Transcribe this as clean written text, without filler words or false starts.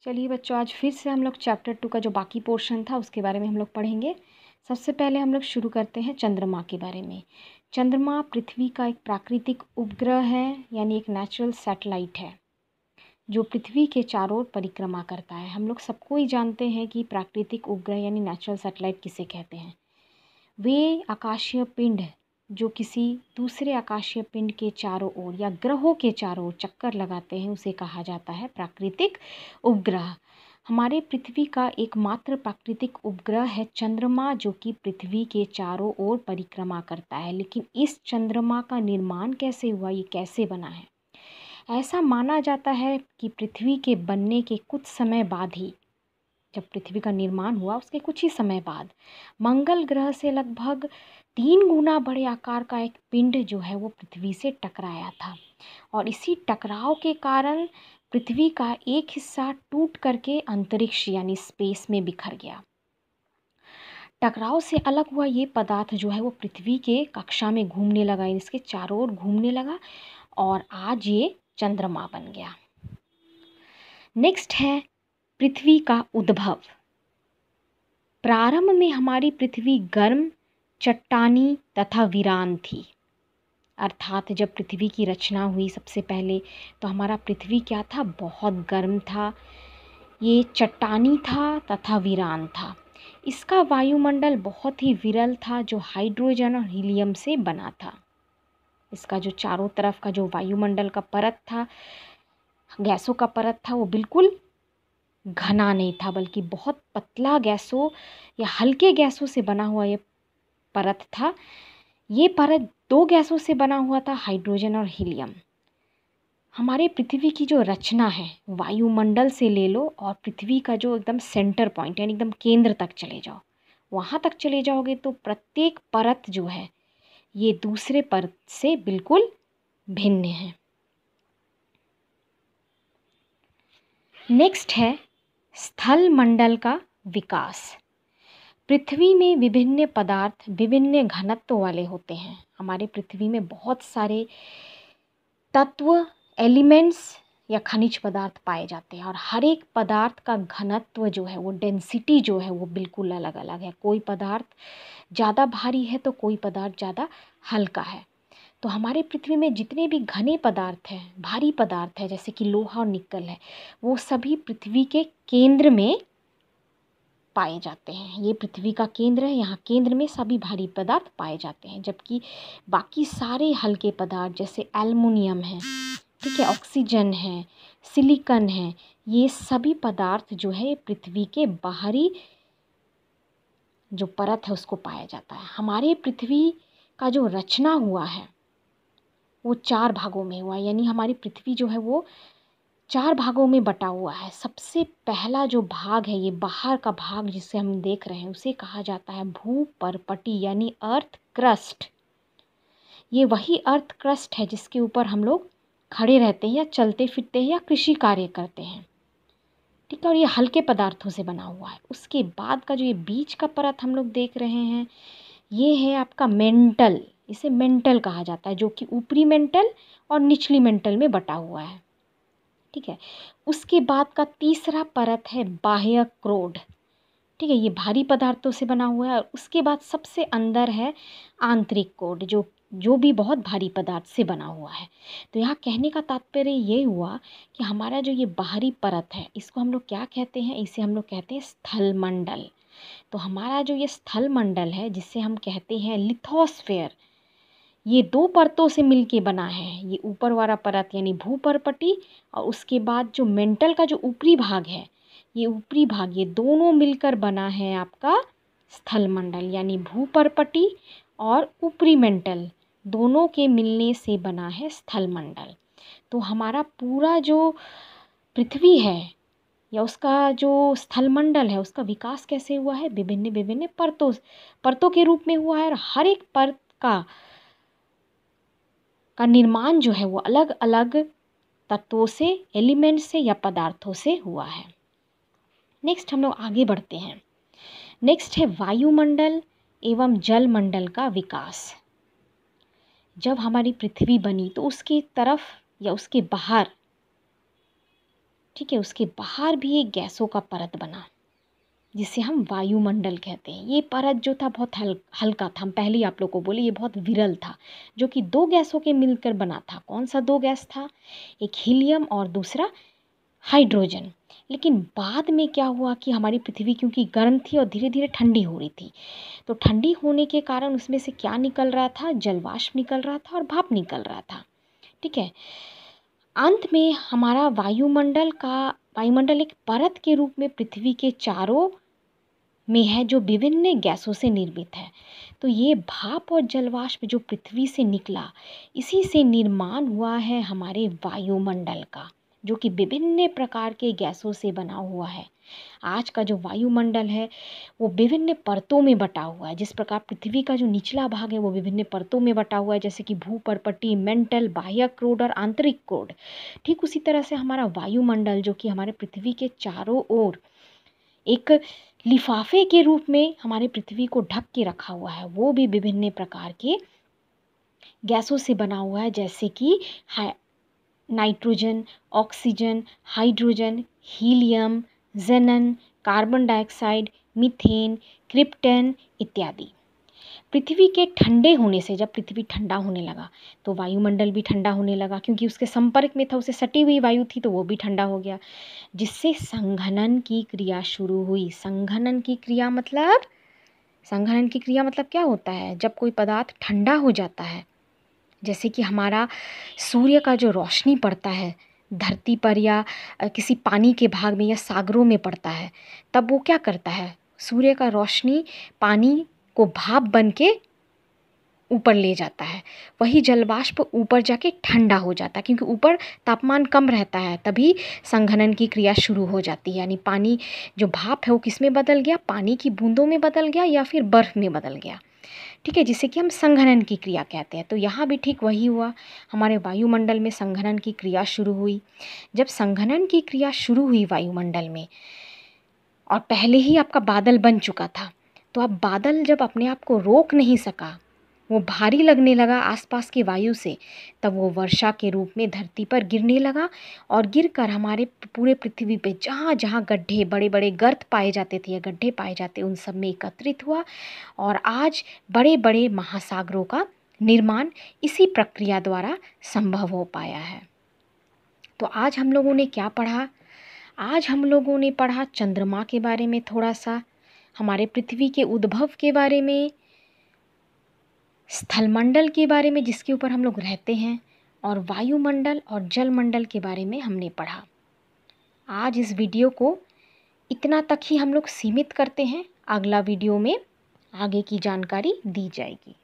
चलिए बच्चों, आज फिर से हम लोग चैप्टर 2 का जो बाकी पोर्शन था उसके बारे में हम लोग पढ़ेंगे। सबसे पहले हम लोग शुरू करते हैं चंद्रमा के बारे में। चंद्रमा पृथ्वी का एक प्राकृतिक उपग्रह है, यानी एक नेचुरल सैटेलाइट है जो पृथ्वी के चारों ओर परिक्रमा करता है। हम लोग सबको ही जानते हैं कि प्राकृतिक उपग्रह यानी नेचुरल सैटेलाइट किसे कहते हैं। वे आकाशीय पिंड जो किसी दूसरे आकाशीय पिंड के चारों ओर या ग्रहों के चारों ओर चक्कर लगाते हैं, उसे कहा जाता है प्राकृतिक उपग्रह। हमारे पृथ्वी का एकमात्र प्राकृतिक उपग्रह है चंद्रमा, जो कि पृथ्वी के चारों ओर परिक्रमा करता है। लेकिन इस चंद्रमा का निर्माण कैसे हुआ, ये कैसे बना है? ऐसा माना जाता है कि पृथ्वी के बनने के कुछ समय बाद ही, जब पृथ्वी का निर्माण हुआ उसके कुछ ही समय बाद, मंगल ग्रह से लगभग 3 गुना बड़े आकार का एक पिंड जो है वो पृथ्वी से टकराया था। और इसी टकराव के कारण पृथ्वी का एक हिस्सा टूट करके अंतरिक्ष यानी स्पेस में बिखर गया। टकराव से अलग हुआ ये पदार्थ जो है वो पृथ्वी के कक्षा में घूमने लगा, इसके चारों ओर घूमने लगा और आज ये चंद्रमा बन गया। नेक्स्ट है पृथ्वी का उद्भव। प्रारंभ में हमारी पृथ्वी गर्म, चट्टानी तथा वीरान थी। अर्थात जब पृथ्वी की रचना हुई सबसे पहले तो हमारा पृथ्वी क्या था, बहुत गर्म था, ये चट्टानी था तथा वीरान था। इसका वायुमंडल बहुत ही विरल था जो हाइड्रोजन और हीलियम से बना था। इसका जो चारों तरफ का जो वायुमंडल का परत था, गैसों का परत था, वो बिल्कुल घना नहीं था, बल्कि बहुत पतला गैसों या हल्के गैसों से बना हुआ ये परत था। ये परत 2 गैसों से बना हुआ था, हाइड्रोजन और हीलियम। हमारे पृथ्वी की जो रचना है, वायुमंडल से ले लो और पृथ्वी का जो एकदम सेंटर पॉइंट यानी एकदम केंद्र तक चले जाओ, वहाँ तक चले जाओगे तो प्रत्येक परत जो है ये दूसरे परत से बिल्कुल भिन्न है। नेक्स्ट है स्थल मंडल का विकास। पृथ्वी में विभिन्न पदार्थ विभिन्न घनत्व वाले होते हैं। हमारे पृथ्वी में बहुत सारे तत्व, एलिमेंट्स या खनिज पदार्थ पाए जाते हैं और हर एक पदार्थ का घनत्व जो है वो डेंसिटी जो है वो बिल्कुल अलग अलग है। कोई पदार्थ ज़्यादा भारी है तो कोई पदार्थ ज़्यादा हल्का है। तो हमारे पृथ्वी में जितने भी घने पदार्थ हैं, भारी पदार्थ है, जैसे कि लोहा और निकल है, वो सभी पृथ्वी के केंद्र में पाए जाते हैं। ये पृथ्वी का केंद्र है, यहाँ केंद्र में सभी भारी पदार्थ पाए जाते हैं। जबकि बाकी सारे हल्के पदार्थ जैसे एल्युमिनियम है, ठीक है, ऑक्सीजन है, सिलिकॉन है, ये सभी पदार्थ जो है पृथ्वी के बाहरी जो परत है उसको पाया जाता है। हमारे पृथ्वी का जो रचना हुआ है वो 4 भागों में हुआ, यानी हमारी पृथ्वी जो है वो 4 भागों में बटा हुआ है। सबसे पहला जो भाग है, ये बाहर का भाग जिसे हम देख रहे हैं, उसे कहा जाता है भूपर्पटी यानी अर्थ क्रस्ट। ये वही अर्थ क्रस्ट है जिसके ऊपर हम लोग खड़े रहते हैं या चलते फिरते हैं या कृषि कार्य करते हैं, ठीक है। और ये हल्के पदार्थों से बना हुआ है। उसके बाद का जो ये बीच का परत हम लोग देख रहे हैं, ये है आपका मेंटल। इसे मेंटल कहा जाता है, जो कि ऊपरी मेंटल और निचली मेंटल में बटा हुआ है, ठीक है। उसके बाद का तीसरा परत है बाह्य क्रोड, ठीक है, ये भारी पदार्थों से बना हुआ है। और उसके बाद सबसे अंदर है आंतरिक कोड, जो भी बहुत भारी पदार्थ से बना हुआ है। तो यहाँ कहने का तात्पर्य ये हुआ कि हमारा जो ये बाहरी परत है, इसको हम लोग क्या कहते हैं, इसे हम लोग कहते हैं स्थल मंडल। तो हमारा जो ये स्थल मंडल है, जिसे हम कहते हैं लिथोस्फेयर, ये 2 परतों से मिलके बना है। ये ऊपर वाला परत यानी भूपर्पटी और उसके बाद जो मेंटल का जो ऊपरी भाग है, ये ऊपरी भाग, ये दोनों मिलकर बना है आपका स्थल मंडल, यानी भूपर्पटी और ऊपरी मेंटल दोनों के मिलने से बना है स्थल मंडल। तो हमारा पूरा जो पृथ्वी है या उसका जो स्थल मंडल है, उसका विकास कैसे हुआ है, विभिन्न विभिन्न परतों के रूप में हुआ है। और हर एक परत का निर्माण जो है वो अलग अलग तत्वों से, एलिमेंट से या पदार्थों से हुआ है। नेक्स्ट हम लोग आगे बढ़ते हैं। नेक्स्ट है वायुमंडल एवं जलमंडल का विकास। जब हमारी पृथ्वी बनी तो उसकी तरफ या उसके बाहर, ठीक है, उसके बाहर भी एक गैसों का परत बना जिसे हम वायुमंडल कहते हैं। ये परत जो था बहुत हल्का था, हम पहले ही आप लोग को बोले ये बहुत विरल था, जो कि दो गैसों के मिलकर बना था। कौन सा दो गैस था? एक हीलियम और दूसरा हाइड्रोजन। लेकिन बाद में क्या हुआ कि हमारी पृथ्वी क्योंकि गर्म थी और धीरे धीरे ठंडी हो रही थी, तो ठंडी होने के कारण उसमें से क्या निकल रहा था? जलवाष्प निकल रहा था और भाप निकल रहा था। ठीक है, अंत में हमारा वायुमंडल एक परत के रूप में पृथ्वी के चारों में है, जो विभिन्न गैसों से निर्मित है। तो ये भाप और जलवाष्प जो पृथ्वी से निकला, इसी से निर्माण हुआ है हमारे वायुमंडल का, जो कि विभिन्न प्रकार के गैसों से बना हुआ है। आज का जो वायुमंडल है वो विभिन्न परतों में बटा हुआ है। जिस प्रकार पृथ्वी का जो निचला भाग है वो विभिन्न परतों में बटा हुआ है, जैसे कि भूपर्पटी, मेंटल, बाह्यक क्रोड और आंतरिक क्रोड। ठीक उसी तरह से हमारा वायुमंडल, जो कि हमारे पृथ्वी के चारों ओर एक लिफाफे के रूप में हमारे पृथ्वी को ढक के रखा हुआ है, वो भी विभिन्न प्रकार के गैसों से बना हुआ है, जैसे कि nitrogen, oxygen, hydrogen, helium, xenon, carbon dioxide, methane, krypton इत्यादि। पृथ्वी के ठंडे होने से, जब पृथ्वी ठंडा होने लगा तो वायुमंडल भी ठंडा होने लगा, क्योंकि उसके संपर्क में था, उसे सटी हुई वायु थी, तो वो भी ठंडा हो गया, जिससे संघनन की क्रिया शुरू हुई। संघनन की क्रिया मतलब क्या होता है? जब कोई पदार्थ ठंडा हो जाता है, जैसे कि हमारा सूर्य का जो रोशनी पड़ता है धरती पर या किसी पानी के भाग में या सागरों में पड़ता है, तब वो क्या करता है? सूर्य का रोशनी पानी को भाप बन के ऊपर ले जाता है। वही जलवाष्प ऊपर जाके ठंडा हो जाता है, क्योंकि ऊपर तापमान कम रहता है, तभी संघनन की क्रिया शुरू हो जाती है। यानी पानी जो भाप है वो किस में बदल गया? पानी की बूंदों में बदल गया या फिर बर्फ़ में बदल गया। ठीक है, जिसे कि हम संघनन की क्रिया कहते हैं। तो यहाँ भी ठीक वही हुआ, हमारे वायुमंडल में संघनन की क्रिया शुरू हुई। जब संघनन की क्रिया शुरू हुई वायुमंडल में, और पहले ही आपका बादल बन चुका था, तो अब बादल जब अपने आप को रोक नहीं सका, वो भारी लगने लगा आसपास की वायु से, तब वो वर्षा के रूप में धरती पर गिरने लगा, और गिरकर हमारे पूरे पृथ्वी पे जहाँ जहाँ गड्ढे, बड़े बड़े गर्त पाए जाते थे या गड्ढे पाए जाते, उन सब में एकत्रित हुआ, और आज बड़े बड़े महासागरों का निर्माण इसी प्रक्रिया द्वारा संभव हो पाया है। तो आज हम लोगों ने क्या पढ़ा? आज हम लोगों ने पढ़ा चंद्रमा के बारे में थोड़ा सा, हमारे पृथ्वी के उद्भव के बारे में, स्थलमंडल के बारे में जिसके ऊपर हम लोग रहते हैं, और वायुमंडल और जलमंडल के बारे में हमने पढ़ा। आज इस वीडियो को इतना तक ही हम लोग सीमित करते हैं। अगला वीडियो में आगे की जानकारी दी जाएगी।